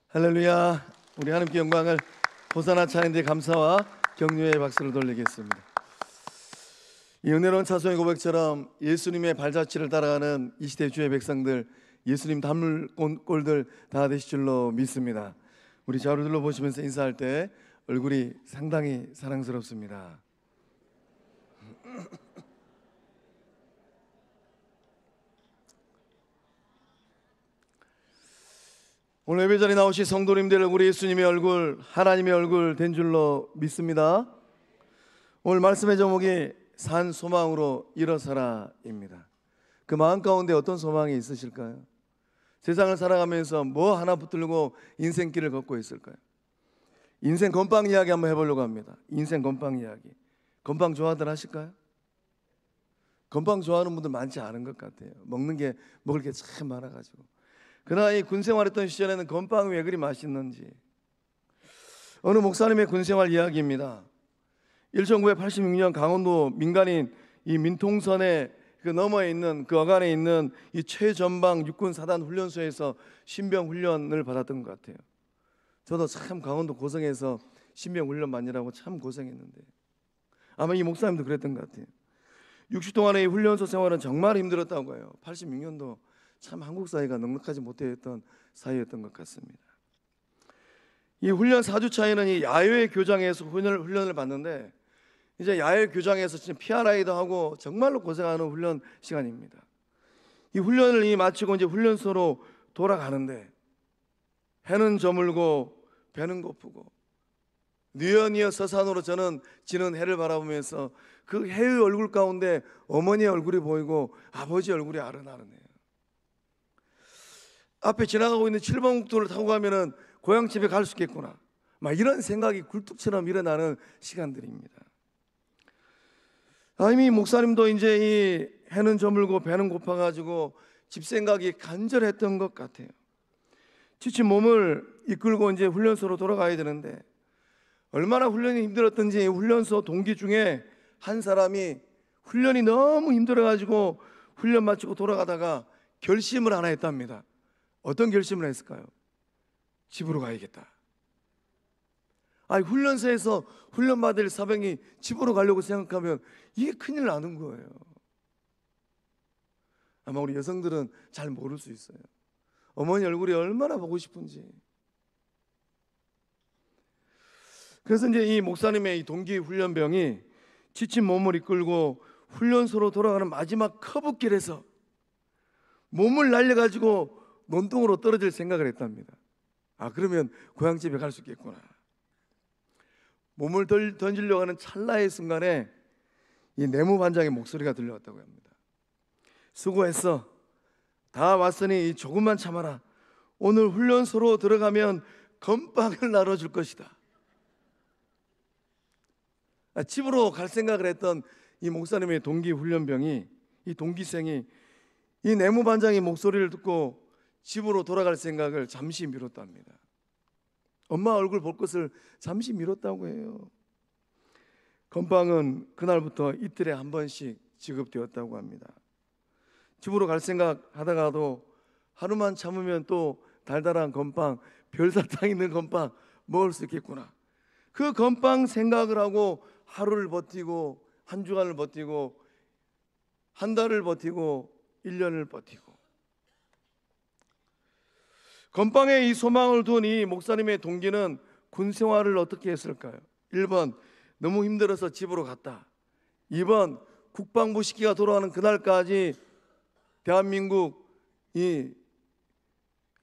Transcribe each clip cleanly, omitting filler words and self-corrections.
할렐루야. 우리 하나님께 영광을 호산나 찬양대 감사와 격려의 박수를 돌리겠습니다. 이 은혜로운 찬송의 고백처럼 예수님의 발자취를 따라가는 이 시대 주의 백성들, 예수님 닮을 꼴들 다 되실 줄로 믿습니다. 우리 자료들로 보시면서 인사할 때 얼굴이 상당히 사랑스럽습니다. 오늘 예배 자리에 나오신 성도님들, 우리 예수님의 얼굴, 하나님의 얼굴 된 줄로 믿습니다. 오늘 말씀의 제목이 산 소망으로 일어서라입니다. 그 마음 가운데 어떤 소망이 있으실까요? 세상을 살아가면서 뭐 하나 붙들고 인생길을 걷고 있을까요? 인생 건빵 이야기 한번 해보려고 합니다. 인생 건빵 이야기. 건빵 좋아들 하실까요? 건빵 좋아하는 분들 많지 않은 것 같아요. 먹을 게 참 많아가지고. 그러나 이 군생활했던 시절에는 건빵이 왜 그리 맛있는지. 어느 목사님의 군생활 이야기입니다. 1986년 강원도 민간인 이 민통선에 그 너머에 있는 그 어간에 있는 이 최전방 육군 사단 훈련소에서 신병 훈련을 받았던 것 같아요. 저도 참 강원도 고성에서 신병 훈련 받느라고 참 고생했는데 아마 이 목사님도 그랬던 것 같아요. 60 동안의 이 훈련소 생활은 정말 힘들었다고 해요. 86년도 참 한국 사회가 넉넉하지 못했던 사회였던 것 같습니다. 이 훈련 4주차에는 이 야외 교장에서 훈련을 받는데 이제 야외 교장에서 진짜 피아라이도 하고 정말로 고생하는 훈련 시간입니다. 이 훈련을 마치고 이제 훈련소로 돌아가는데 해는 저물고 배는 고프고 뉘어뉘어 서산으로 저는 지는 해를 바라보면서 그 해의 얼굴 가운데 어머니의 얼굴이 보이고 아버지 얼굴이 아른아른해요. 앞에 지나가고 있는 7번 국도를 타고 가면은 고향집에 갈 수 있겠구나, 막 이런 생각이 굴뚝처럼 일어나는 시간들입니다. 이미 목사님도 이제 이 해는 저물고 배는 고파가지고 집 생각이 간절했던 것 같아요. 지친 몸을 이끌고 이제 훈련소로 돌아가야 되는데 얼마나 훈련이 힘들었던지 훈련소 동기 중에 한 사람이 훈련이 너무 힘들어가지고 훈련 마치고 돌아가다가 결심을 하나 했답니다. 어떤 결심을 했을까요? 집으로 가야겠다. 훈련소에서 훈련받을 사병이 집으로 가려고 생각하면 이게 큰일 나는 거예요. 아마 우리 여성들은 잘 모를 수 있어요. 어머니 얼굴이 얼마나 보고 싶은지. 그래서 이제 이 목사님의 이 동기 훈련병이 지친 몸을 이끌고 훈련소로 돌아가는 마지막 커브길에서 몸을 날려가지고 논동으로 떨어질 생각을 했답니다. 그러면 고향집에 갈 수 있겠구나. 몸을 던지려고 하는 찰나의 순간에 이 내무반장의 목소리가 들려왔다고 합니다. 수고했어. 다 왔으니 조금만 참아라. 오늘 훈련소로 들어가면 건빵을 나눠줄 것이다. 집으로 갈 생각을 했던 이 목사님의 동기 훈련병이, 이 동기생이 이 내무반장의 목소리를 듣고 집으로 돌아갈 생각을 잠시 미뤘답니다. 엄마 얼굴 볼 것을 잠시 미뤘다고 해요. 건빵은 그날부터 이틀에 한 번씩 지급되었다고 합니다. 집으로 갈 생각 하다가도 하루만 참으면 또 달달한 건빵, 별사탕 있는 건빵 먹을 수 있겠구나. 그 건빵 생각을 하고 하루를 버티고 한 주간을 버티고 한 달을 버티고 1년을 버티고, 건빵에 이 소망을 둔 이 목사님의 동기는 군 생활을 어떻게 했을까요? 1번 너무 힘들어서 집으로 갔다. 2번 국방부 시기가 돌아가는 그날까지 대한민국 이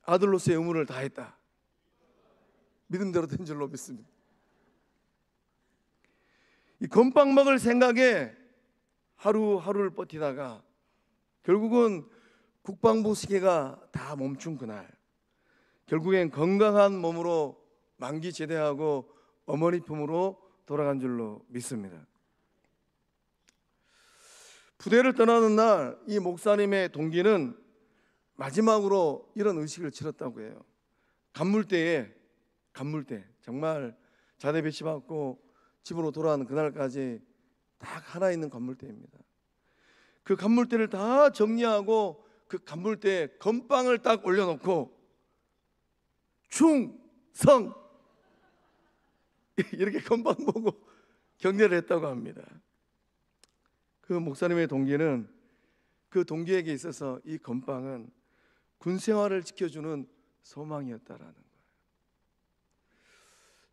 아들로서의 의무를 다했다. 믿음대로 된 줄로 믿습니다. 이 건빵 먹을 생각에 하루하루를 버티다가 결국은 국방부 시계가 다 멈춘 그날, 결국엔 건강한 몸으로 만기 제대하고 어머니 품으로 돌아간 줄로 믿습니다. 부대를 떠나는 날 이 목사님의 동기는 마지막으로 이런 의식을 치렀다고 해요. 간물대 정말 자대 배치받고 집으로 돌아가는 그날까지 딱 하나 있는 간물대입니다. 그 간물대를 다 정리하고 그 간물대에 건빵을 딱 올려놓고 충성 이렇게 건빵 보고 격려를 했다고 합니다. 그 목사님의 동기는 그 동기에게 있어서 이 건빵은 군 생활을 지켜주는 소망이었다라는 거예요.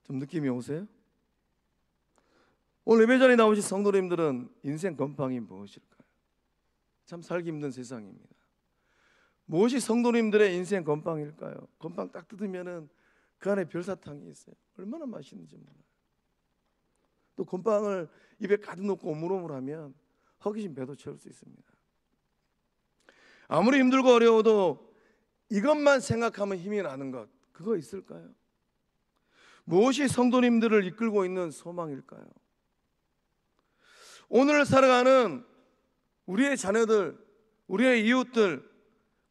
좀 느낌이 오세요? 오늘 예배 자리에 나오신 성도님들은 인생 건빵이 무엇일까요? 참 살기 힘든 세상입니다. 무엇이 성도님들의 인생 건빵일까요? 건빵 딱 뜯으면은 그 안에 별사탕이 있어요. 얼마나 맛있는지 몰라요. 또 건빵을 입에 가득 넣고 오물오물하면 허기진 배도 채울 수 있습니다. 아무리 힘들고 어려워도 이것만 생각하면 힘이 나는 것, 그거 있을까요? 무엇이 성도님들을 이끌고 있는 소망일까요? 오늘 살아가는 우리의 자녀들, 우리의 이웃들,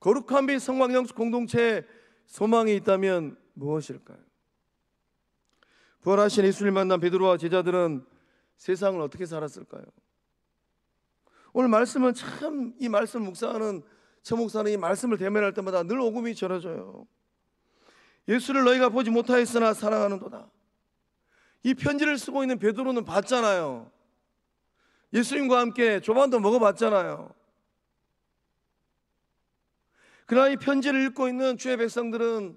거룩한 빛 성광영수 공동체에 소망이 있다면 무엇일까요? 부활하신 예수를 만난 베드로와 제자들은 세상을 어떻게 살았을까요? 오늘 말씀은 참, 이 말씀 묵상하는 저 목사는 이 말씀을 대면할 때마다 늘 오금이 저려져요. 예수를 너희가 보지 못하였으나 사랑하는도다. 이 편지를 쓰고 있는 베드로는 봤잖아요. 예수님과 함께 조반도 먹어봤잖아요. 그러나 이 편지를 읽고 있는 주의 백성들은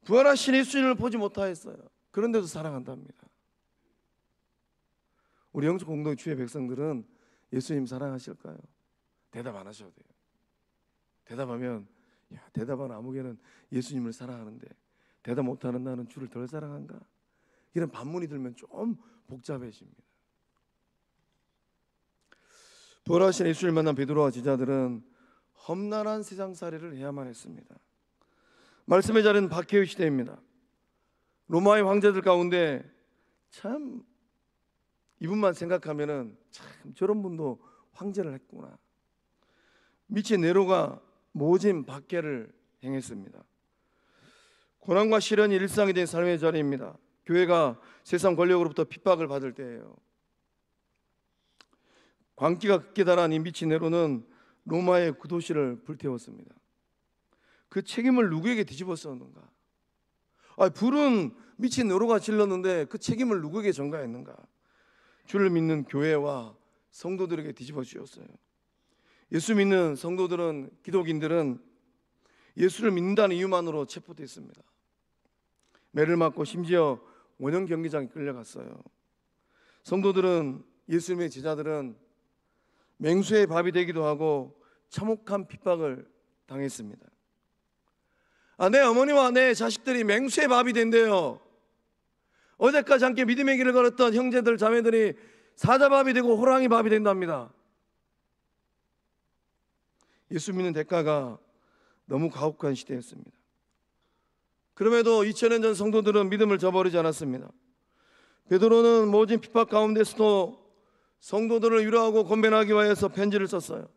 부활하신 예수님을 보지 못하였어요. 그런데도 사랑한답니다. 우리 영적 공동 주의 백성들은 예수님 사랑하실까요? 대답 안 하셔도 돼요. 대답하면 대답한 아무개는 예수님을 사랑하는데 대답 못하는 나는 주를 덜 사랑한가? 이런 반문이 들면 좀 복잡해집니다. 부활하신 예수를 만난 베드로와 제자들은 험난한 세상살이를 해야만 했습니다. 말씀의 자리는 박해의 시대입니다. 로마의 황제들 가운데 참 이분만 생각하면은 참 저런 분도 황제를 했구나. 미친 네로가 모진 박해를 행했습니다. 고난과 시련이 일상이 된 삶의 자리입니다. 교회가 세상 권력으로부터 핍박을 받을 때예요. 광기가 극에 달한 이 미친 네로는 로마의 구도시를 불태웠습니다. 그 책임을 누구에게 뒤집어 썼는가? 불은 미친 네로가 질렀는데 그 책임을 누구에게 전가했는가? 주를 믿는 교회와 성도들에게 뒤집어 주었어요. 예수 믿는 성도들은, 기독인들은 예수를 믿는다는 이유만으로 체포됐습니다. 매를 맞고 심지어 원형 경기장에 끌려갔어요. 성도들은, 예수님의 제자들은 맹수의 밥이 되기도 하고 참혹한 핍박을 당했습니다. 내 어머니와 내 자식들이 맹수의 밥이 된대요. 어제까지 함께 믿음의 길을 걸었던 형제들 자매들이 사자밥이 되고 호랑이 밥이 된답니다. 예수 믿는 대가가 너무 가혹한 시대였습니다. 그럼에도 2000년 전 성도들은 믿음을 저버리지 않았습니다. 베드로는 모진 핍박 가운데서도 성도들을 위로하고 권면하기 위해서 편지를 썼어요.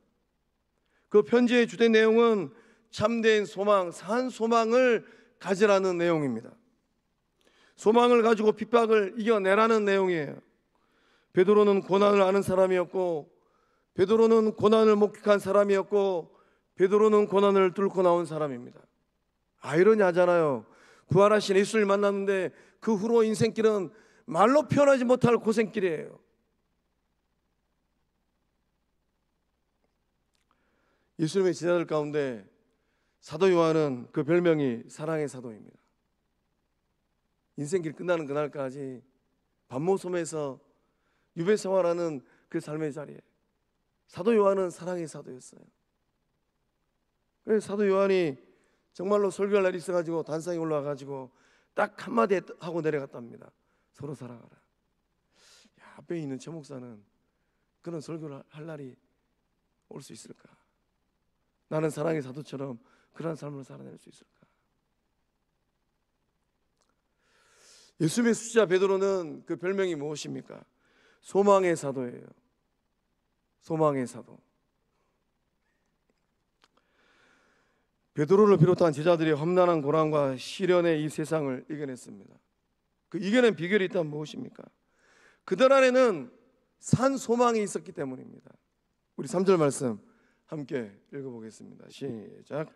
그 편지의 주된 내용은 참된 소망, 산 소망을 가지라는 내용입니다. 소망을 가지고 핍박을 이겨내라는 내용이에요. 베드로는 고난을 아는 사람이었고, 베드로는 고난을 목격한 사람이었고, 베드로는 고난을 뚫고 나온 사람입니다. 아이러니하잖아요. 부활하신 예수를 만났는데 그 후로 인생길은 말로 표현하지 못할 고생길이에요. 예수님의 제자들 가운데 사도 요한은 그 별명이 사랑의 사도입니다. 인생길 끝나는 그날까지 반모섬에서 유배 생활하는 그 삶의 자리에 사도 요한은 사랑의 사도였어요. 그래서 사도 요한이 정말로 설교할 날이 있어가지고 단상에 올라가가지고 딱 한마디 하고 내려갔답니다. 서로 사랑하라. 앞에 있는 저 목사는 그런 설교를 할 날이 올 수 있을까? 나는 사랑의 사도처럼 그런 삶을 살아낼 수 있을까? 예수님의 수지자 베드로는 그 별명이 무엇입니까? 소망의 사도예요. 소망의 사도. 베드로를 비롯한 제자들이 험난한 고난과 시련의 이 세상을 이겨냈습니다. 그 이겨낸 비결이 있다면 무엇입니까? 그들 안에는 산 소망이 있었기 때문입니다. 우리 3절 말씀 함께 읽어보겠습니다. 시작.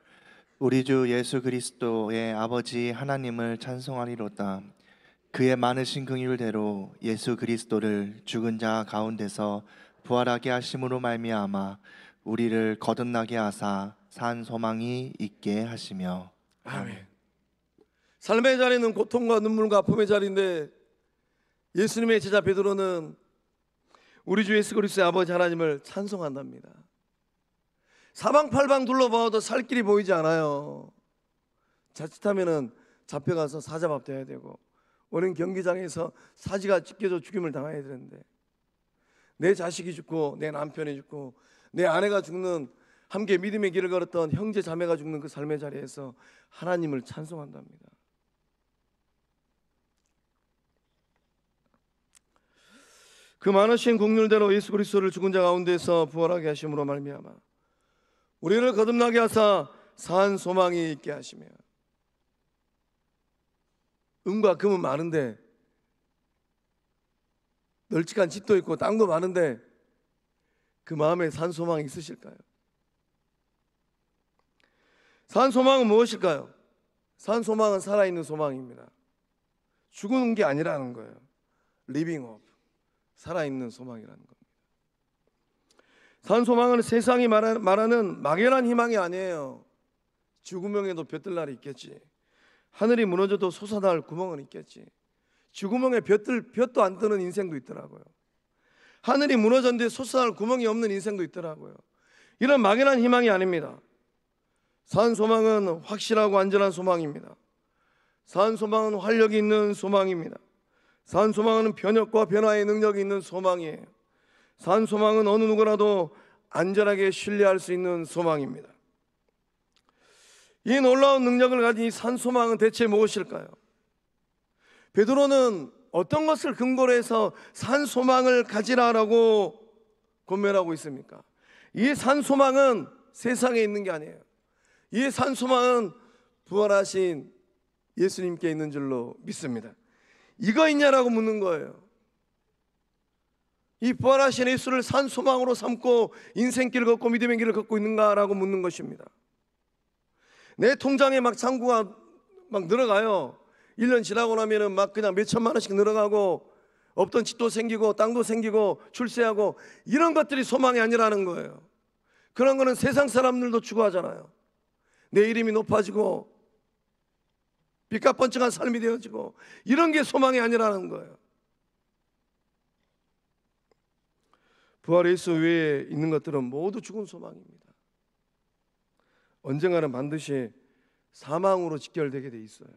우리 주 예수 그리스도의 아버지 하나님을 찬송하리로다. 그의 많으신 긍휼대로 예수 그리스도를 죽은 자 가운데서 부활하게 하심으로 말미암아 우리를 거듭나게 하사 산 소망이 있게 하시며. 아멘. 삶의 자리는 고통과 눈물과 아픔의 자리인데 예수님의 제자 베드로는 우리 주 예수 그리스도의 아버지 하나님을 찬송한답니다. 사방팔방 둘러봐도 살 길이 보이지 않아요. 자칫하면은 잡혀가서 사자밥 돼야 되고, 오는 경기장에서 사지가 찢겨져 죽임을 당해야 되는데, 내 자식이 죽고 내 남편이 죽고 내 아내가 죽는, 함께 믿음의 길을 걸었던 형제 자매가 죽는 그 삶의 자리에서 하나님을 찬송한답니다. 그 많으신 긍휼대로 예수 그리스도를 죽은 자 가운데서 부활하게 하심으로 말미암아 우리를 거듭나게 하사 산 소망이 있게 하시며. 은과 금은 많은데, 널찍한 집도 있고 땅도 많은데 그 마음에 산 소망이 있으실까요? 산 소망은 무엇일까요? 산 소망은 살아있는 소망입니다. 죽은 게 아니라는 거예요. Living hope, 살아있는 소망이라는 겁니다. 산 소망은 세상이 말하는 막연한 희망이 아니에요. 죽음에도 볕들 날이 있겠지. 하늘이 무너져도 솟아날 구멍은 있겠지. 죽음에 볕도 안 뜨는 인생도 있더라고요. 하늘이 무너졌는데 솟아날 구멍이 없는 인생도 있더라고요. 이런 막연한 희망이 아닙니다. 산 소망은 확실하고 안전한 소망입니다. 산 소망은 활력이 있는 소망입니다. 산 소망은 변혁과 변화의 능력이 있는 소망이에요. 산 소망은 어느 누구라도 안전하게 신뢰할 수 있는 소망입니다. 이 놀라운 능력을 가진 이 산 소망은 대체 무엇일까요? 베드로는 어떤 것을 근거로 해서 산 소망을 가지라라고 권면하고 있습니까? 이 산 소망은 세상에 있는 게 아니에요. 이 산 소망은 부활하신 예수님께 있는 줄로 믿습니다. 이거 있냐라고 묻는 거예요. 이 부활하신 예수를 산 소망으로 삼고 인생길을 걷고 믿음의 길을 걷고 있는가라고 묻는 것입니다. 내 통장에 막 잔고가 막 늘어가요. 1년 지나고 나면은 막 그냥 몇 천만 원씩 늘어가고, 없던 집도 생기고 땅도 생기고 출세하고, 이런 것들이 소망이 아니라는 거예요. 그런 거는 세상 사람들도 추구하잖아요. 내 이름이 높아지고 빚값번쩍한 삶이 되어지고, 이런 게 소망이 아니라는 거예요. 부활 예수 외에 있는 것들은 모두 죽은 소망입니다. 언젠가는 반드시 사망으로 직결되게 돼 있어요.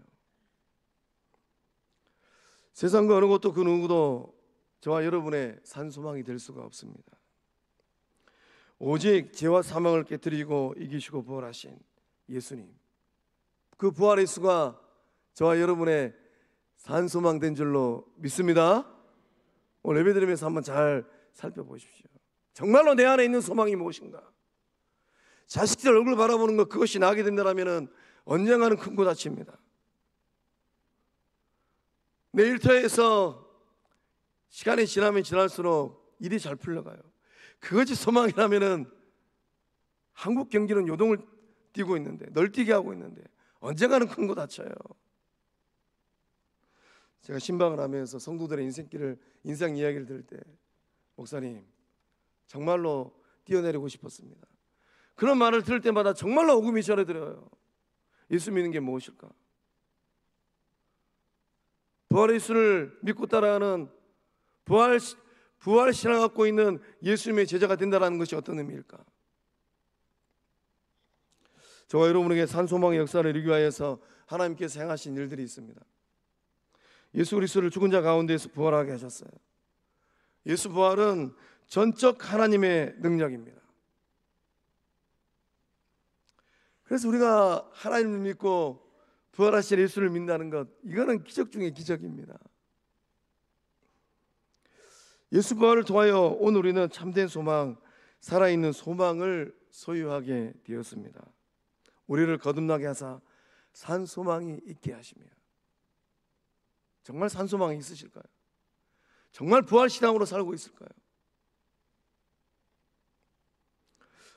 세상 그 어느 것도 그 누구도 저와 여러분의 산 소망이 될 수가 없습니다. 오직 죄와 사망을 깨뜨리고 이기시고 부활하신 예수님, 그 부활 예수가 저와 여러분의 산 소망 된 줄로 믿습니다. 오늘 예배드리면서 한번 잘 살펴보십시오. 정말로 내 안에 있는 소망이 무엇인가? 자식들 얼굴 바라보는 것, 그것이 나게 된다면 언젠가는 큰 고다칩니다. 내 일터에서 시간이 지나면 지날수록 일이 잘 풀려가요. 그것이 소망이라면 한국 경기는 요동을 띄고 있는데, 널뛰게 하고 있는데 언젠가는 큰 거 다쳐요. 제가 신방을 하면서 성도들의 인생 이야기를 들을 때, 목사님 정말로 뛰어내리고 싶었습니다. 그런 말을 들을 때마다 정말로 오금이 저려들어요. 예수 믿는 게 무엇일까? 부활 예수를 믿고 따라가는 부활 신앙을 갖고 있는 예수님의 제자가 된다는 것이 어떤 의미일까? 저와 여러분에게 산소망의 역사를 이루기위하여서 하나님께서 행하신 일들이 있습니다. 예수 그리스도를 죽은 자 가운데에서 부활하게 하셨어요. 예수 부활은 전적 하나님의 능력입니다. 그래서 우리가 하나님을 믿고 부활하신 예수를 믿는다는 것, 이거는 기적 중에 기적입니다. 예수 부활을 통하여 오늘 우리는 참된 소망, 살아있는 소망을 소유하게 되었습니다. 우리를 거듭나게 하사 산 소망이 있게 하시며. 정말 산 소망이 있으실까요? 정말 부활 신앙으로 살고 있을까요?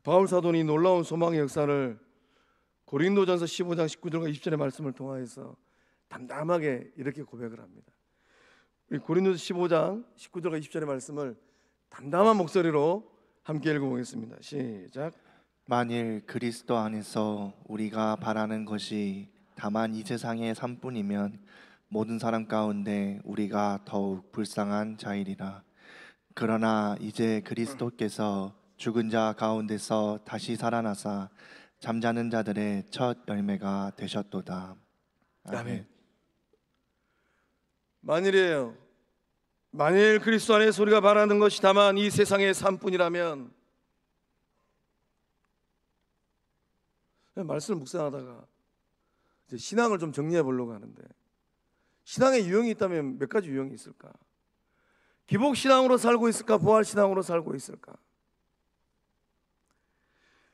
바울 사도는 이 놀라운 소망의 역사를 고린도전서 15장 19절과 20절의 말씀을 통하여서 담담하게 이렇게 고백을 합니다. 우리 고린도서 15장 19절과 20절의 말씀을 담담한 목소리로 함께 읽어보겠습니다. 시작. 만일 그리스도 안에서 우리가 바라는 것이 다만 이 세상의 삶뿐이면 모든 사람 가운데 우리가 더욱 불쌍한 자이리라. 그러나 이제 그리스도께서 죽은 자 가운데서 다시 살아나사 잠자는 자들의 첫 열매가 되셨도다. 아멘. 만일이에요. 만일 그리스도 안에서 우리가 바라는 것이 다만 이 세상의 삶뿐이라면, 말씀을 묵상하다가 이제 신앙을 좀 정리해 보려고 하는데, 신앙에 유형이 있다면 몇 가지 유형이 있을까? 기복 신앙으로 살고 있을까? 부활 신앙으로 살고 있을까?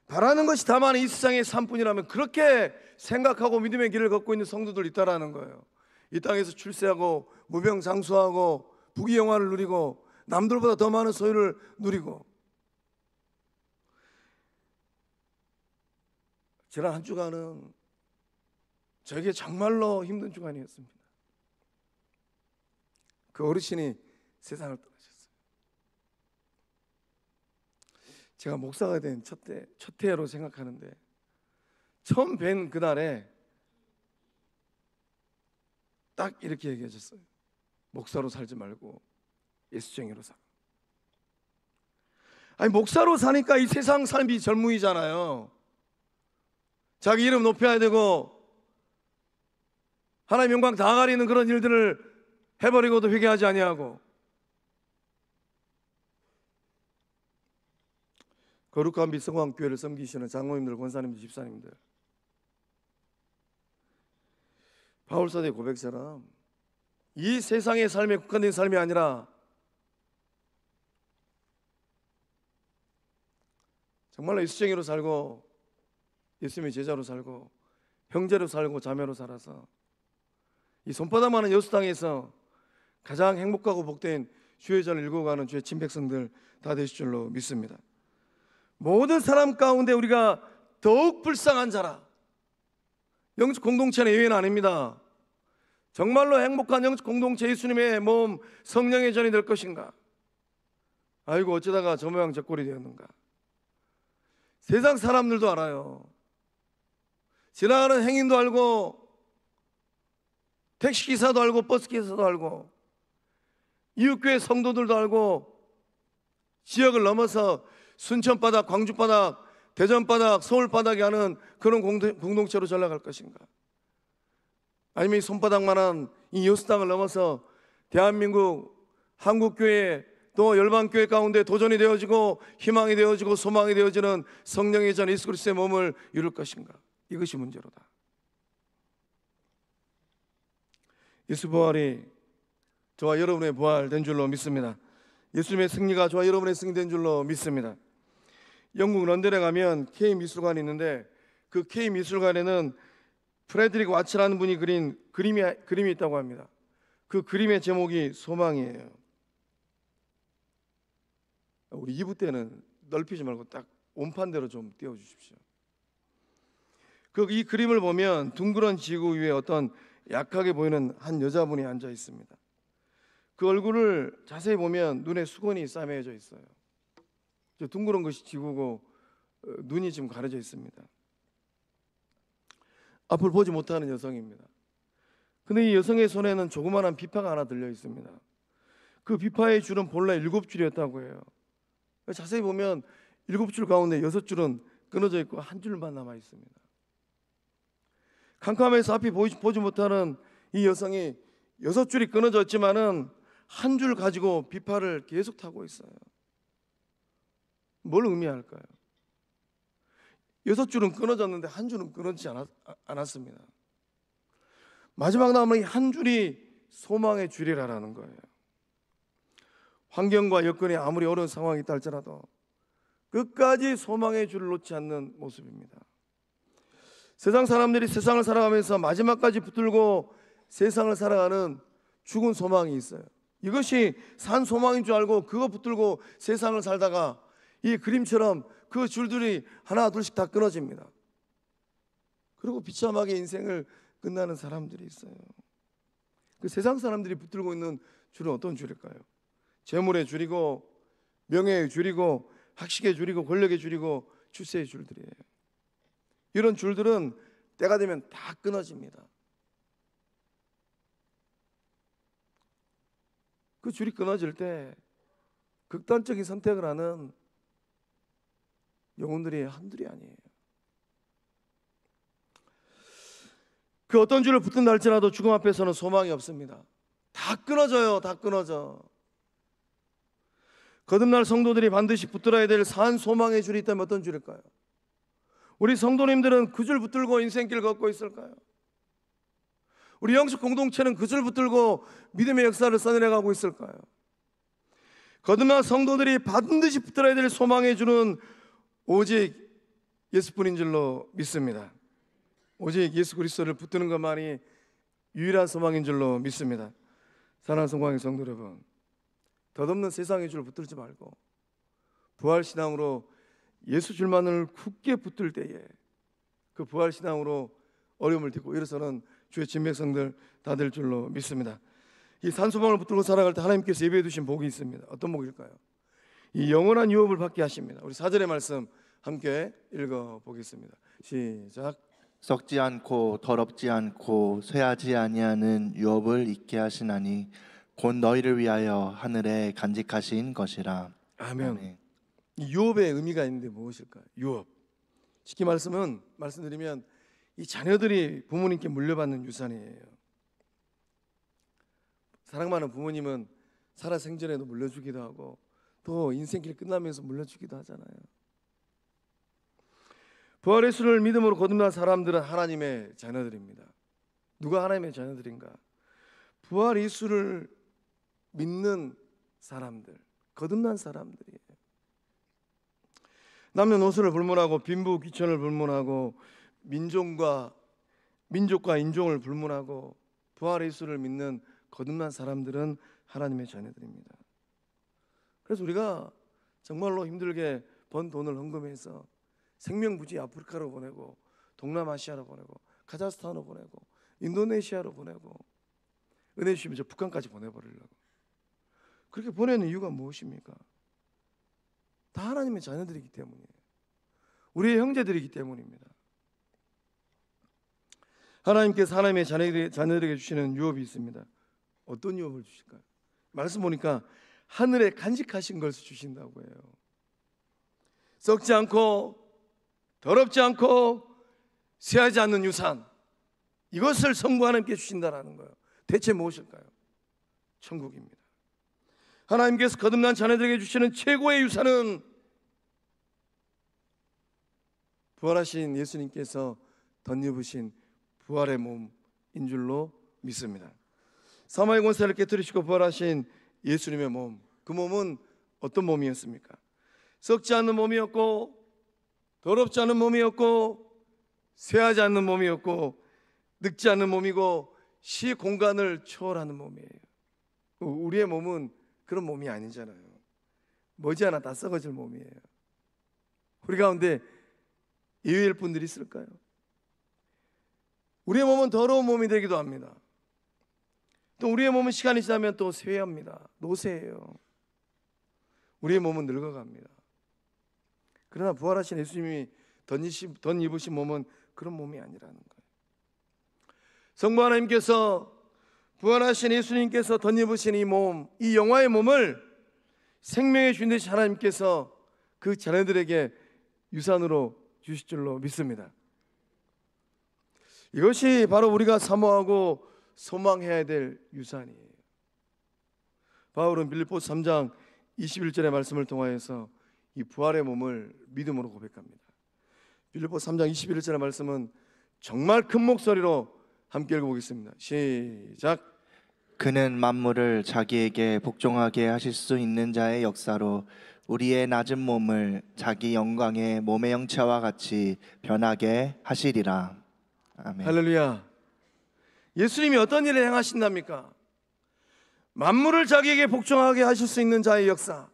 바라는 것이 다만 이 세상의 삶뿐이라면 그렇게 생각하고 믿음의 길을 걷고 있는 성도들 있다라는 거예요. 이 땅에서 출세하고 무병장수하고 부귀영화를 누리고 남들보다 더 많은 소유를 누리고. 지난 한 주간은 저에게 정말로 힘든 주간이었습니다. 그 어르신이 세상을 떠나셨어요. 제가 목사가 된 첫 해로 생각하는데, 처음 뵌 그날에 딱 이렇게 얘기하셨어요. 목사로 살지 말고 예수쟁이로 살아. 아니, 목사로 사니까 이 세상 삶이 젊은이잖아요. 자기 이름 높여야 되고 하나님 영광 다 가리는 그런 일들을 해버리고도 회개하지 아니하고, 거룩한 빛 성황교회를 섬기시는 장로님들, 권사님들, 집사님들, 바울사도의 고백처럼 이 세상의 삶에 국한된 삶이 아니라 정말로 예수쟁이로 살고 예수님의 제자로 살고 형제로 살고 자매로 살아서 이 손바닥만한 여수 땅에서 가장 행복하고 복된 주의 전을 읽어가는 주의 친백성들 다 되실 줄로 믿습니다. 모든 사람 가운데 우리가 더욱 불쌍한 자라. 영적 공동체는 예외는 아닙니다. 정말로 행복한 영적 공동체, 예수님의 몸, 성령의 전이 될 것인가? 아이고, 어쩌다가 저 모양 저 꼴이 되었는가? 세상 사람들도 알아요. 지나가는 행인도 알고, 택시기사도 알고, 버스기사도 알고, 이웃교회 성도들도 알고, 지역을 넘어서 순천바닥, 광주바닥, 대전바닥, 서울바닥에 하는 그런 공동체로 전락할 것인가? 아니면 이 손바닥만한 이 여수 땅을 넘어서 대한민국 한국교회 또 열방교회 가운데 도전이 되어지고 희망이 되어지고 소망이 되어지는 성령의 전 예수 그리스도의 몸을 이룰 것인가? 이것이 문제로다. 예수 부활이 저와 여러분의 부활된 줄로 믿습니다. 예수님의 승리가 저와 여러분의 승리된 줄로 믿습니다. 영국 런던에 가면 K미술관이 있는데, 그 K미술관에는 프레드릭 와츠라는 분이 그린 그림이 있다고 합니다. 그 그림의 제목이 소망이에요. 우리 2부 때는 넓히지 말고 딱 온판대로 좀 띄워주십시오. 이 그림을 보면 둥그런 지구 위에 어떤 약하게 보이는 한 여자분이 앉아 있습니다. 그 얼굴을 자세히 보면 눈에 수건이 싸매져 있어요. 저 둥그런 것이 지구고 눈이 지금 가려져 있습니다. 앞을 보지 못하는 여성입니다. 근데 이 여성의 손에는 조그마한 비파가 하나 들려 있습니다. 그 비파의 줄은 본래 7줄이었다고 해요. 자세히 보면 7줄 가운데 6줄은 끊어져 있고 한 줄만 남아 있습니다. 캄캄해서 앞이 보지 못하는 이 여성이 6줄이 끊어졌지만은 한 줄 가지고 비파를 계속 타고 있어요. 뭘 의미할까요? 6줄은 끊어졌는데 한 줄은 끊어지지 않았습니다. 마지막 남은 이 한 줄이 소망의 줄이라는 거예요. 환경과 여건이 아무리 어려운 상황이 있다 할지라도 끝까지 소망의 줄을 놓지 않는 모습입니다. 세상 사람들이 세상을 살아가면서 마지막까지 붙들고 세상을 살아가는 죽은 소망이 있어요. 이것이 산 소망인 줄 알고 그거 붙들고 세상을 살다가 이 그림처럼 그 줄들이 하나 둘씩 다 끊어집니다. 그리고 비참하게 인생을 끝나는 사람들이 있어요. 그 세상 사람들이 붙들고 있는 줄은 어떤 줄일까요? 재물의 줄이고 명예의 줄이고 학식의 줄이고 권력의 줄이고 출세의 줄들이에요. 이런 줄들은 때가 되면 다 끊어집니다. 그 줄이 끊어질 때 극단적인 선택을 하는 영혼들이 한둘이 아니에요. 그 어떤 줄을 붙든다 할지라도 죽음 앞에서는 소망이 없습니다. 다 끊어져요. 다 끊어져. 거듭날 성도들이 반드시 붙들어야 될 산 소망의 줄이 있다면 어떤 줄일까요? 우리 성도님들은 그 줄 붙들고 인생길 걷고 있을까요? 우리 영적 공동체는 그 줄 붙들고 믿음의 역사를 써내려가고 있을까요? 거듭난 성도들이 반드시 붙들어야 될 소망의 줄은 오직 예수뿐인 줄로 믿습니다. 오직 예수 그리스도를 붙드는 것만이 유일한 소망인 줄로 믿습니다. 사랑하는 성광의 성도 여러분, 덧없는 세상의 줄 붙들지 말고 부활신앙으로 예수 줄만을 굳게 붙들 때에 그 부활신앙으로 어려움을 딛고 일어서는 주의 진백성들 다 될 줄로 믿습니다. 이 산소망을 붙들고 살아갈 때 하나님께서 예비해 두신 복이 있습니다. 어떤 복일까요? 이 영원한 유업을 받게 하십니다. 우리 4절의 말씀 함께 읽어보겠습니다. 시작. 썩지 않고 더럽지 않고 쇠하지 아니하는 유업을 있게 하시나니 곧 너희를 위하여 하늘에 간직하신 것이라. 아멘. 아멘. 이 유업의 의미가 있는데 무엇일까요? 유업. 쉽게 말씀드리면 이 자녀들이 부모님께 물려받는 유산이에요. 사랑하는 부모님은 살아 생전에도 물려주기도 하고 또 인생길 끝나면서 물려주기도 하잖아요. 부활의 예수를 믿음으로 거듭난 사람들은 하나님의 자녀들입니다. 누가 하나님의 자녀들인가? 부활 예수를 믿는 사람들, 거듭난 사람들이에요. 남녀노소를 불문하고 빈부 귀천을 불문하고 민족과 인종을 불문하고 부활 예수를 믿는 거듭난 사람들은 하나님의 자녀들입니다. 그래서 우리가 정말로 힘들게 번 돈을 헌금해서 생명부지 아프리카로 보내고 동남아시아로 보내고 카자흐스탄으로 보내고 인도네시아로 보내고 은혜 주시면 저 북한까지 보내버리려고 그렇게 보내는 이유가 무엇입니까? 다 하나님의 자녀들이기 때문이에요. 우리의 형제들이기 때문입니다. 하나님께서 하나님의 자녀들에게 주시는 유업이 있습니다. 어떤 유업을 주실까요? 말씀 보니까 하늘에 간직하신 것을 주신다고 해요. 썩지 않고 더럽지 않고 쇠하지 않는 유산, 이것을 성부 하나님께 주신다라는 거예요. 대체 무엇일까요? 천국입니다. 하나님께서 거듭난 자녀들에게 주시는 최고의 유산은 부활하신 예수님께서 덧입으신 부활의 몸인 줄로 믿습니다. 사마의 권세를 깨뜨리시고 부활하신 예수님의 몸, 그 몸은 어떤 몸이었습니까? 썩지 않는 몸이었고 더럽지 않은 몸이었고 쇠하지 않는 몸이었고 늙지 않는 몸이고 시 공간을 초월하는 몸이에요. 우리의 몸은 그런 몸이 아니잖아요. 머지않아 다 썩어질 몸이에요. 우리 가운데 예외일 분들이 있을까요? 우리의 몸은 더러운 몸이 되기도 합니다. 또 우리의 몸은 시간이 지나면 또 쇠합니다. 노쇠해요. 우리의 몸은 늙어갑니다. 그러나 부활하신 예수님이 덧입으신 몸은 그런 몸이 아니라는 거예요. 성부 하나님께서 부활하신 예수님께서 덧입으신 이 몸, 이 영화의 몸을 생명의 주인 되신 하나님께서 그 자녀들에게 유산으로 주실 줄로 믿습니다. 이것이 바로 우리가 사모하고 소망해야 될 유산이에요. 바울은 빌립보서 3장 21절의 말씀을 통하여서 이 부활의 몸을 믿음으로 고백합니다. 빌립보서 3장 21절의 말씀은 정말 큰 목소리로 함께 읽어보겠습니다. 시작. 그는 만물을 자기에게 복종하게 하실 수 있는 자의 역사로 우리의 낮은 몸을 자기 영광의 몸의 형체와 같이 변하게 하시리라. 아멘. 할렐루야. 예수님이 어떤 일을 행하신답니까? 만물을 자기에게 복종하게 하실 수 있는 자의 역사.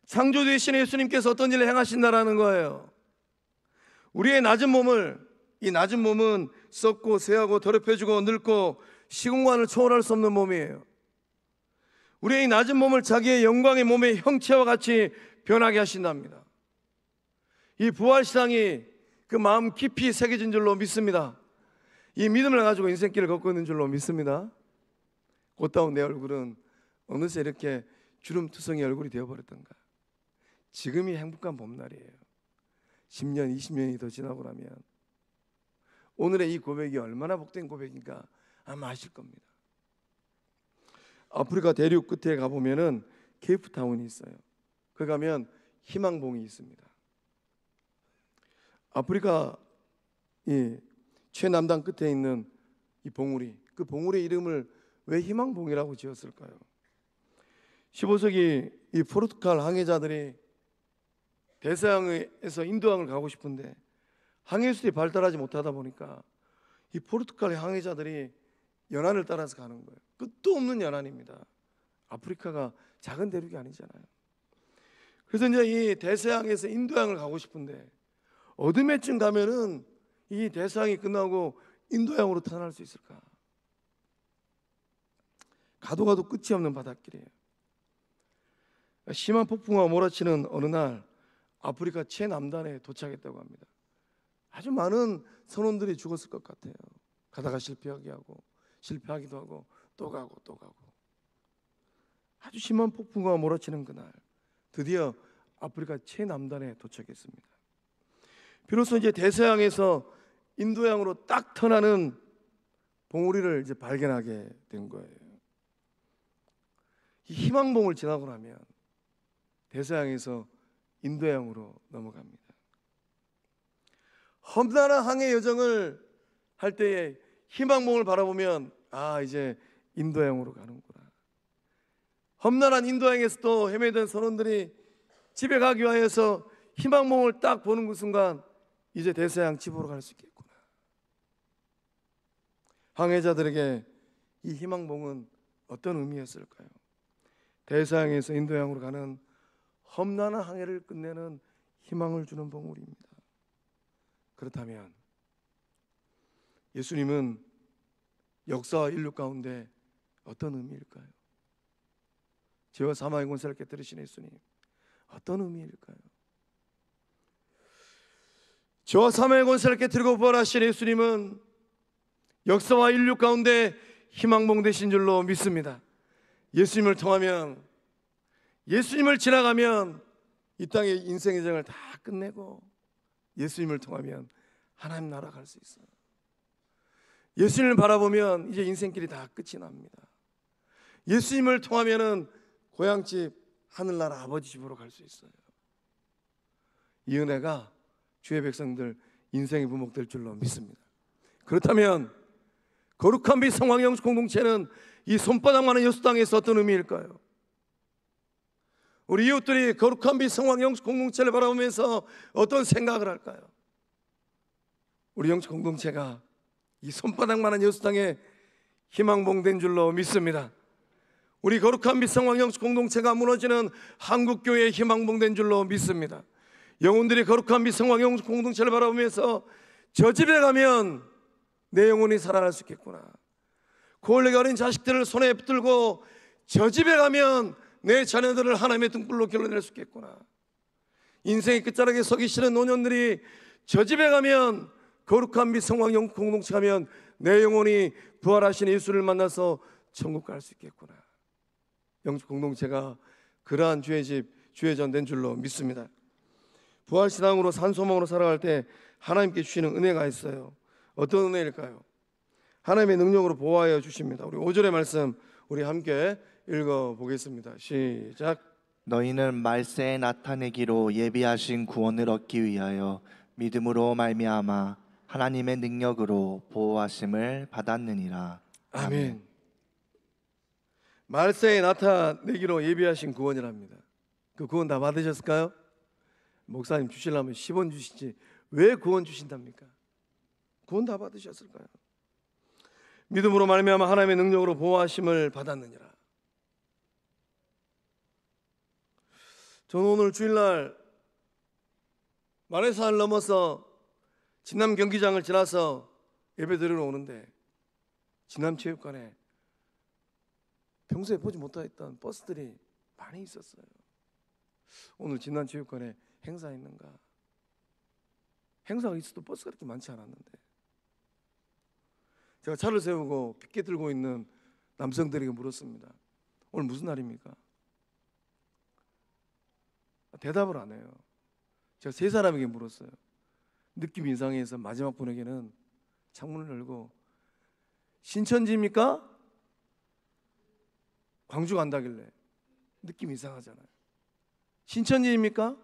창조주이신 예수님께서 어떤 일을 행하신다라는 거예요. 우리의 낮은 몸을 이 낮은 몸은 썩고 쇠하고 더럽혀지고 늙고 시공간을 초월할 수 없는 몸이에요. 우리의 이 낮은 몸을 자기의 영광의 몸의 형체와 같이 변하게 하신답니다. 이 부활신앙이 그 마음 깊이 새겨진 줄로 믿습니다. 이 믿음을 가지고 인생길을 걷고 있는 줄로 믿습니다. 곧다운 내 얼굴은 어느새 이렇게 주름투성이 얼굴이 되어버렸던가. 지금이 행복한 봄날이에요. 10년, 20년이 더 지나고 나면 오늘의 이 고백이 얼마나 복된 고백인가 아마 아실 겁니다. 아프리카 대륙 끝에 가보면은 케이프타운이 있어요. 거기 가면 희망봉이 있습니다. 아프리카 이 최남단 끝에 있는 이 봉우리, 그 봉우리의 이름을 왜 희망봉이라고 지었을까요? 15세기 이 포르투갈 항해자들이 대서양에서 인도양을 가고 싶은데 항해술이 발달하지 못하다 보니까 이 포르투갈의 항해자들이 연안을 따라서 가는 거예요. 끝도 없는 연안입니다. 아프리카가 작은 대륙이 아니잖아요. 그래서 이제 이 대서양에서 인도양을 가고 싶은데 어둠에쯤 가면은 이 대서양이 끝나고 인도양으로 태어날 수 있을까? 가도 가도 끝이 없는 바닷길이에요. 심한 폭풍과 몰아치는 어느 날 아프리카 최남단에 도착했다고 합니다. 아주 많은 선원들이 죽었을 것 같아요. 가다가 실패하기도 하고 또 가고 또 가고. 아주 심한 폭풍과 몰아치는 그날 드디어 아프리카 최남단에 도착했습니다. 비로소 이제 대서양에서 인도양으로 딱 터나는 봉우리를 이제 발견하게 된 거예요. 이 희망봉을 지나고 나면 대서양에서 인도양으로 넘어갑니다. 험난한 항해 여정을 할 때에 희망봉을 바라보면 아, 이제 인도양으로 가는구나. 험난한 인도양에서도 헤매던 선원들이 집에 가기 위해서 희망봉을 딱 보는 그 순간 이제 대서양 집으로 갈 수 있겠구나. 항해자들에게 이 희망봉은 어떤 의미였을까요? 대서양에서 인도양으로 가는 험난한 항해를 끝내는 희망을 주는 봉우리입니다. 그렇다면 예수님은 역사와 인류 가운데 어떤 의미일까요? 죄와 사망의 권세를 깨뜨리신 예수님, 어떤 의미일까요? 죄와 사망의 권세를 깨뜨리고 부활하신 예수님은 역사와 인류 가운데 희망봉 되신 줄로 믿습니다. 예수님을 통하면, 예수님을 지나가면 이 땅의 인생의 정을 다 끝내고 예수님을 통하면 하나님 나라 갈 수 있어요. 예수님을 바라보면 이제 인생길이 다 끝이 납니다. 예수님을 통하면은 고향집 하늘나라 아버지 집으로 갈 수 있어요. 이 은혜가 주의 백성들 인생의 부목될 줄로 믿습니다. 그렇다면 거룩한 빛 성황영적 공동체는 이 손바닥만한 여수 땅에서 어떤 의미일까요? 우리 이웃들이 거룩한 빛 성황영적 공동체를 바라보면서 어떤 생각을 할까요? 우리 영적 공동체가 이 손바닥만한 여수 땅에 희망봉된 줄로 믿습니다. 우리 거룩한 빛 성황영적 공동체가 무너지는 한국교회의 희망봉된 줄로 믿습니다. 영혼들이 거룩한 빛 성황영적 공동체를 바라보면서 저 집에 가면 내 영혼이 살아날 수 있겠구나. 고을내가 어린 자식들을 손에 붙들고 저 집에 가면 내 자녀들을 하나님의 등불로 길러낼 수 있겠구나. 인생의 끝자락에 서 계시는 노년들이 저 집에 가면, 거룩한 빛 성황영적 공동체 가면 내 영혼이 부활하신 예수를 만나서 천국 갈 수 있겠구나. 영적 공동체가 그러한 주의 집, 주의 전 된 줄로 믿습니다. 부활신앙으로 산소망으로 살아갈 때 하나님께 주시는 은혜가 있어요. 어떤 은혜일까요? 하나님의 능력으로 보호하여 주십니다. 우리 5절의 말씀 우리 함께 읽어보겠습니다. 시작. 너희는 말세에 나타내기로 예비하신 구원을 얻기 위하여 믿음으로 말미암아 하나님의 능력으로 보호하심을 받았느니라. 아멘. 말세에 나타내기로 예비하신 구원이랍니다. 그 구원 다 받으셨을까요? 목사님 주시려면 10원 주시지 왜 구원 주신답니까? 구원 다 받으셨을까요? 믿음으로 말미암아 하나님의 능력으로 보호하심을 받았느니라. 저는 오늘 주일날 마레산을 넘어서 진남 경기장을 지나서 예배 드리러 오는데 진남체육관에 평소에 보지 못했던 버스들이 많이 있었어요. 오늘 진남체육관에 행사 있는가? 행사가 있어도 버스가 그렇게 많지 않았는데, 제가 차를 세우고 핏게 들고 있는 남성들에게 물었습니다. 오늘 무슨 날입니까? 대답을 안 해요. 제가 세 사람에게 물었어요. 느낌이 이상해서 마지막 분에게는 창문을 열고 신천지입니까? 광주 간다길래 느낌이 이상하잖아요. 신천지입니까?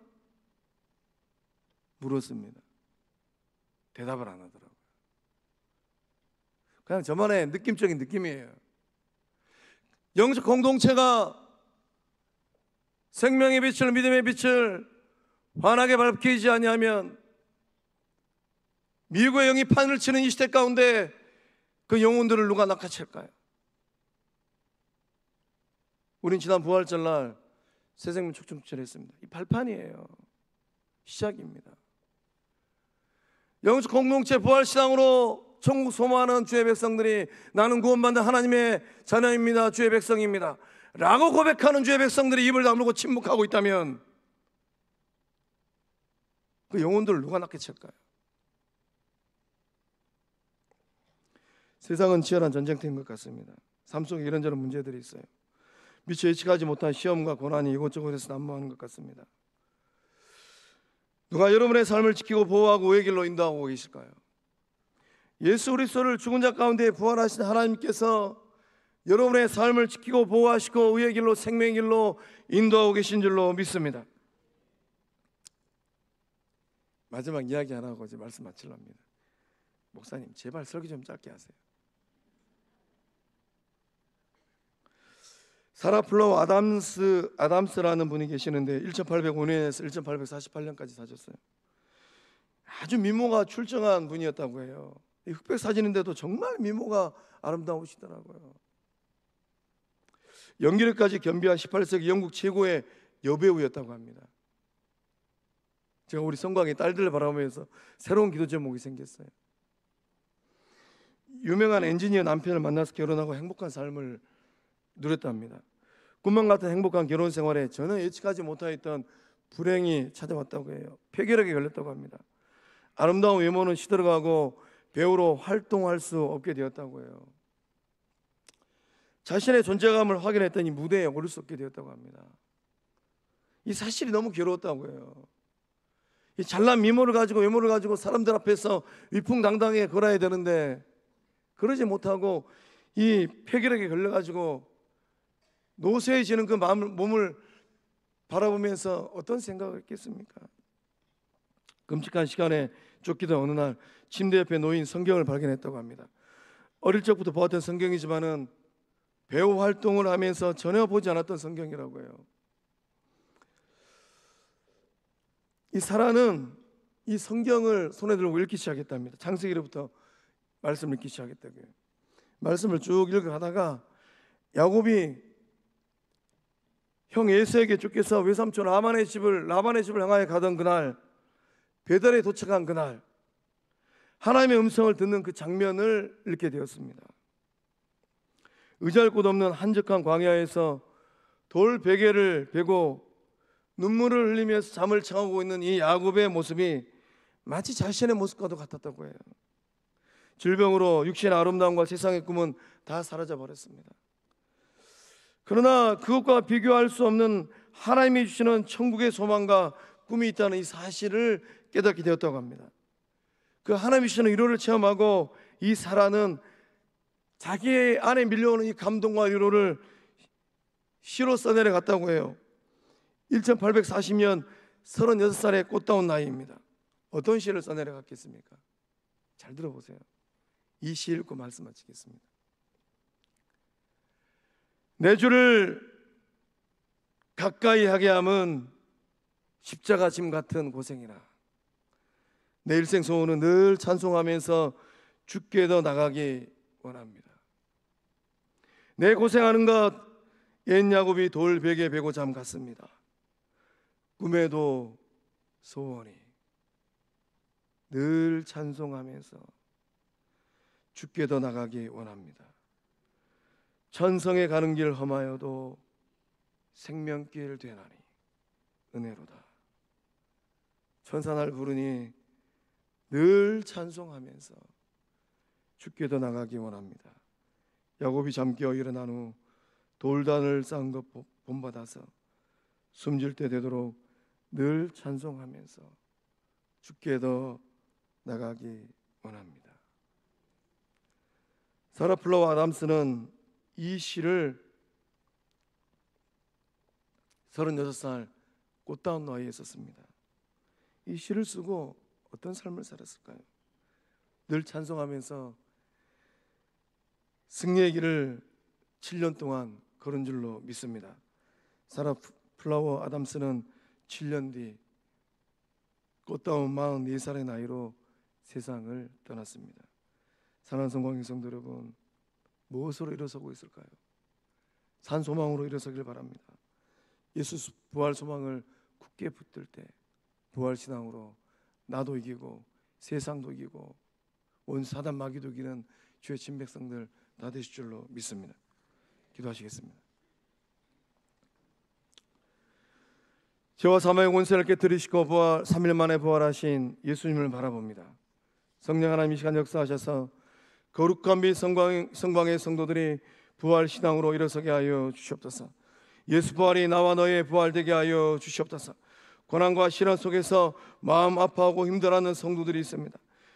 물었습니다. 대답을 안 하더라고요. 그냥 저만의 느낌적인 느낌이에요. 영적 공동체가 생명의 빛을, 믿음의 빛을 환하게 밝히지 아니하면 미국의 영이 판을 치는 이 시대 가운데 그 영혼들을 누가 낚아챌까요? 우린 지난 부활절날 새생명 촉중철 했습니다. 이 발판이에요. 시작입니다. 영적 공동체 부활신앙으로 천국 소망하는 주의 백성들이 나는 구원받는 하나님의 자녀입니다, 주의 백성입니다 라고 고백하는 주의 백성들이 입을 다물고 침묵하고 있다면 그 영혼들을 누가 낚아챌까요? 세상은 치열한 전쟁터인 것 같습니다. 삶 속에 이런저런 문제들이 있어요. 미처 예측하지 못한 시험과 고난이 이곳저곳에서 난무하는 것 같습니다. 누가 여러분의 삶을 지키고 보호하고 의의 길로 인도하고 계실까요? 예수 그리스도를 죽은 자 가운데 부활하신 하나님께서 여러분의 삶을 지키고 보호하시고 의의 길로, 생명의 길로 인도하고 계신 줄로 믿습니다. 마지막 이야기 하나 하고 이제 말씀 마치려 합니다. 목사님 제발 설교 좀 짧게 하세요. 사라 플로우 아담스라는 분이 계시는데 1805년에서 1848년까지 사셨어요. 아주 미모가 출중한 분이었다고 해요. 흑백 사진인데도 정말 미모가 아름다우시더라고요. 연기력까지 겸비한 18세기 영국 최고의 여배우였다고 합니다. 제가 우리 성곽의 딸들을 바라보면서 새로운 기도 제목이 생겼어요. 유명한 엔지니어 남편을 만나서 결혼하고 행복한 삶을 누렸답니다. 꿈만 같은 행복한 결혼 생활에 전혀 예측하지 못하였던 불행이 찾아왔다고 해요. 폐결핵에 걸렸다고 합니다. 아름다운 외모는 시들어가고 배우로 활동할 수 없게 되었다고 해요. 자신의 존재감을 확인했더니 무대에 오를 수 없게 되었다고 합니다. 이 사실이 너무 괴로웠다고 해요. 이 잘난 미모를 가지고 외모를 가지고 사람들 앞에서 위풍당당하게 걸어야 되는데 그러지 못하고 이 폐결핵에 걸려가지고 노쇠해지는 그 몸을 바라보면서 어떤 생각을 했겠습니까? 끔찍한 시간에 쫓기던 어느 날 침대 옆에 놓인 성경을 발견했다고 합니다. 어릴 적부터 보았던 성경이지만은 배우 활동을 하면서 전혀 보지 않았던 성경이라고 해요. 이 사라는 이 성경을 손에 들고 읽기 시작했답니다. 창세기로부터 말씀을 읽기 시작했다고요. 말씀을 쭉 읽어가다가 야곱이 형 에서에게 쫓겨서 외삼촌 라반의 집을 향하여 가던 그날, 베델에 도착한 그날 하나님의 음성을 듣는 그 장면을 읽게 되었습니다. 의지할 곳 없는 한적한 광야에서 돌 베개를 베고 눈물을 흘리면서 잠을 청하고 있는 이 야곱의 모습이 마치 자신의 모습과도 같았다고 해요. 질병으로 육신의 아름다움과 세상의 꿈은 다 사라져 버렸습니다. 그러나 그것과 비교할 수 없는 하나님이 주시는 천국의 소망과 꿈이 있다는 이 사실을 깨닫게 되었다고 합니다. 그 하나님이 주시는 위로를 체험하고 이 사라는 자기의 안에 밀려오는 이 감동과 위로를 시로 써내려갔다고 해요. 1840년 36살의 꽃다운 나이입니다. 어떤 시를 써내려갔겠습니까? 잘 들어보세요. 이 시 읽고 말씀 마치겠습니다. 내 주를 가까이 하게 함은 십자가 짐 같은 고생이라. 내 일생 소원은 늘 찬송하면서 주께 더 나가기 원합니다. 내 고생하는 것 옛 야곱이 돌 베개 베고 잠 같습니다. 꿈에도 소원이. 늘 찬송하면서 주께 더 나가기 원합니다. 천성에 가는 길 험하여도 생명길 되나니 은혜로다. 천사 날 부르니 늘 찬송하면서 주께 더 나가기 원합니다. 야곱이 잠깨어 일어난 후 돌단을 쌓은 것 본받아서 숨질 때 되도록 늘 찬송하면서 주께 더 나가기 원합니다. 사라 플라워 아담스는 이 시를 36살 꽃다운 나이에 썼습니다. 이 시를 쓰고 어떤 삶을 살았을까요? 늘 찬송하면서 승리의 길을 7년 동안 걸은 줄로 믿습니다. 사라 플라워 아담스는 7년 뒤 꽃다운 44살의 나이로 세상을 떠났습니다. 사랑하는 성광의 성도 여러분, 무엇으로 일어서고 있을까요? 산 소망으로 일어서길 바랍니다. 예수 부활 소망을 굳게 붙들 때 부활 신앙으로 나도 이기고 세상도 이기고 온 사단 마귀도 이기는 주의 친백성들 다 되실 줄로 믿습니다. 기도하시겠습니다. 저와 사망의 권세를 깨뜨리시고 3일 만에 부활하신 예수님을 바라봅니다. 성령 하나님 이 시간 역사하셔서 거룩한 및 성광의 성도들이 부활 신앙으로 일어서게 하여 주시옵소서. 예수 부활이 나와 너의 부활되게 하여 주시옵소서. 고난과 시련 속에서 마음 아파하고 힘들어하는 성도들이 있습니다.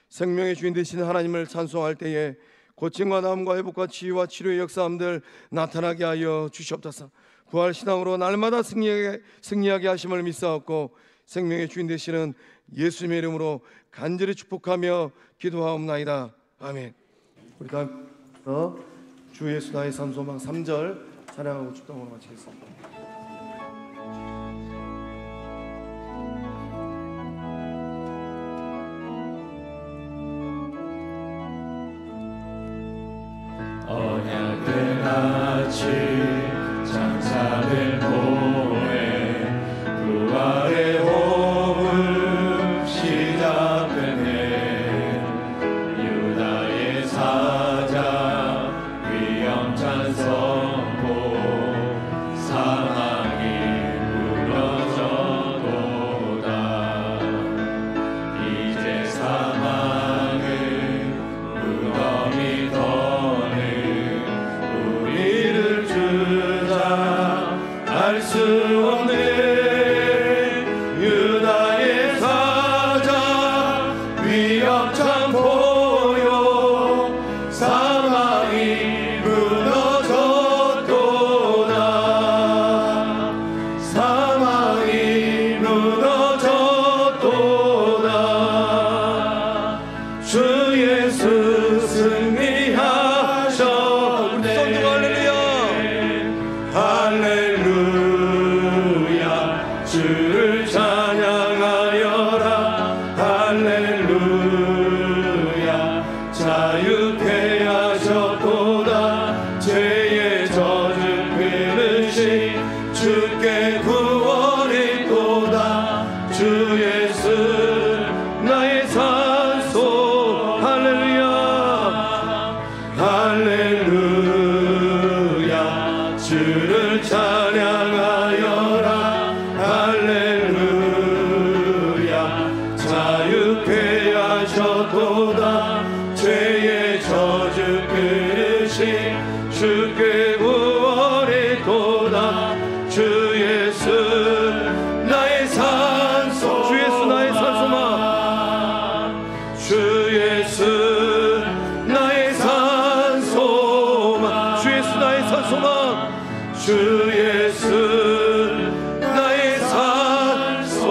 생명의 주인 되신 하나님을 찬송할 때에 고침과 나음과 회복과 치유와 치료의 역사함들 나타나게 하여 주시옵소서. 부활 신앙으로 날마다 승리하게 하심을 믿사옵고 생명의 주인 되시는 예수님의 이름으로 간절히 축복하며 기도하옵나이다. 아멘. 우리 다음 주 예수 나의 산 소망 3절 찬양하고 축도으로 마치겠습니다. 언약된 아침 장사된 모에 부활의 호흡 시작되네. 유다의 사자 위엄찬 선포 사망이 무너져도다. 이제 사망은 무덤이 더는 우리를 주장할 수 없네. 유다의 사자 위협찬 포효 사망이 무너졌도다. 사망이 무너졌도다. 주 예수 승리하셨네. 할렐루야 주를 찬양하여라. 할렐루야 자유케 하셨도다. 죄의 저주 끊으신 주께 구원이 또다. 주 예수 나의 산소. 할렐루야 할렐루야 주를 찬양하여라. 할렐루야 자유케 하셨도다. 죄의 저주 끊으신 주께 구원이 또다. 주 예수 나의 산소. 주 예수 나의 산소만. 주 예수 나의 산소만. 주 예수 나의 산소만. 주 예수 나의 산소만.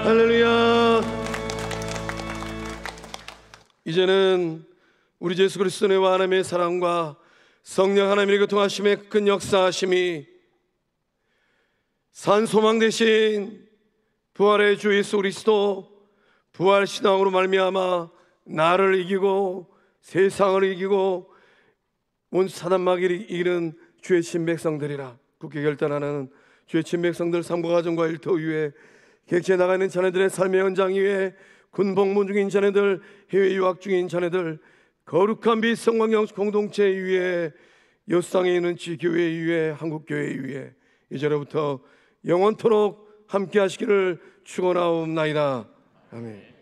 할렐루야. 이제는 우리 예수 그리스도의 하나님의 사랑과 성령 하나님의 교통하심의 큰 역사하심이 산 소망 대신 부활의 주 예수 그리스도 부활 신앙으로 말미암아 나를 이기고 세상을 이기고 온 사단 마귀를 이기는 주의 신백성들이라 굳게 결단하는 주의 친백성들 삶과 가정과 일터 위에 객지에 나가 있는 자네들의 삶의 현장 위에 군 복무 중인 자네들, 해외 유학 중인 자네들, 거룩한 빛 성광영 공동체 위에 여수상에 있는 지교회 위에 한국교회 위에 이제로부터 영원토록 함께 하시기를 축원하옵나이다. 아멘.